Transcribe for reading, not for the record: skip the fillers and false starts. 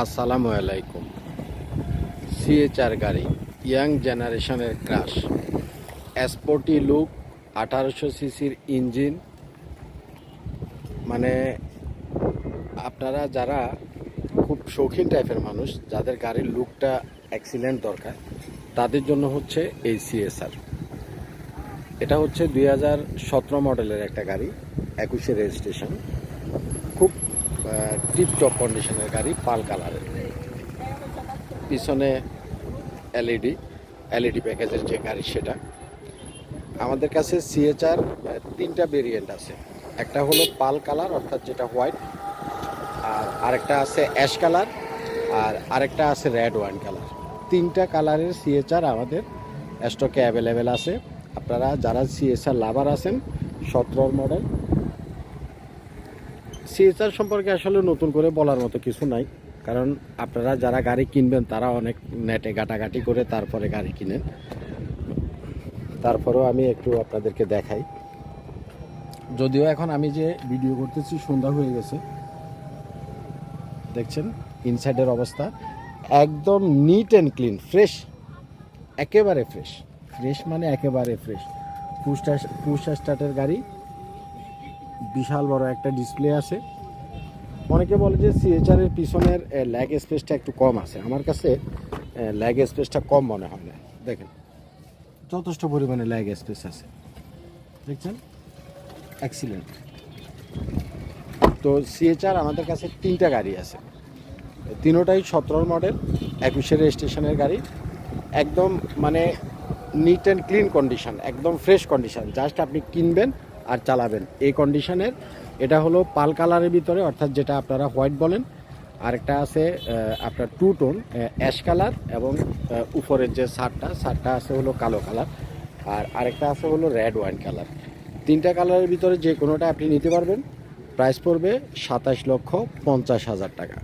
আসসালামু আলাইকুম। সিএচআর গাড়ি, ইয়াং জেনারেশনের ক্রাশ, স্পোর্টি লুক, 1800 সিসির ইঞ্জিন। মানে আপনারা যারা খুব শৌখিন টাইপের মানুষ, যাদের গাড়ির লুকটা এক্সিলেন্ট দরকার, তাদের জন্য হচ্ছে এই সিএসআর। এটা হচ্ছে 2017 মডেলের একটা গাড়ি, 21-এর রেজিস্ট্রেশন। খুব টিপটপ কন্ডিশনের গাড়ি, পাল কালারের। পিছনে এলইডি প্যাকেজের যে গাড়ি সেটা। আমাদের কাছে সিএচআর তিনটা ভেরিয়েন্ট আছে। একটা হলো পাল কালার, অর্থাৎ যেটা হোয়াইট, আর আরেকটা আছে অ্যাশ কালার, আর আরেকটা আছে রেড ওয়াইন কালার। তিনটা কালারের সিএচআর আমাদের স্টকে অ্যাভেলেবেল আছে। আপনারা যারা সিএচআর লাভার আছেন, 17 মডেল সিএচআর সম্পর্কে আসলে নতুন করে বলার মতো কিছু নাই, কারণ আপনারা যারা গাড়ি কিনবেন তারা অনেক নেটে ঘাটাঘাটি করে তারপরে গাড়ি কিনেন। তারপরেও আমি একটু আপনাদেরকে দেখাই। যদিও এখন আমি যে ভিডিও করতেছি সন্ধ্যা হয়ে গেছে, দেখছেন ইনসাইডের অবস্থা একদম নিট অ্যান্ড ক্লিন, ফ্রেশ, একেবারে ফ্রেশ। ফ্রেশ মানে একেবারে ফ্রেশ। পুশ স্টার্টের গাড়ি, বিশাল বড় একটা ডিসপ্লে আছে। অনেকে বলে যে সিএচআরের পিছনের ল্যাগ স্পেসটা একটু কম আছে। আমার কাছে ল্যাগ স্পেসটা কম মনে হয় না। দেখেন যথেষ্ট পরিমাণে ল্যাগ স্পেস আছে, দেখছেন, এক্সিলেন্ট। তো সিএচআর আমাদের কাছে তিনটা গাড়ি আছে, তিনোটাই 17 মডেল, 21-এর রেজিস্ট্রেশনের গাড়ি। একদম মানে নিট অ্যান্ড ক্লিন কন্ডিশন, একদম ফ্রেশ কন্ডিশন। জাস্ট আপনি কিনবেন আর চালাবেন এই কন্ডিশনের। এটা হলো পাল কালারের ভিতরে, অর্থাৎ যেটা আপনারা হোয়াইট বলেন। আরেকটা আছে আপনার টু টোন অ্যাশ কালার, এবং উপরের যে শার্টটা আছে হলো কালো কালার, আর আরেকটা আছে হলো রেড ওয়াইন কালার। তিনটা কালারের ভিতরে যে কোনোটা আপনি নিতে পারবেন। প্রাইস পড়বে 27,50,000 টাকা।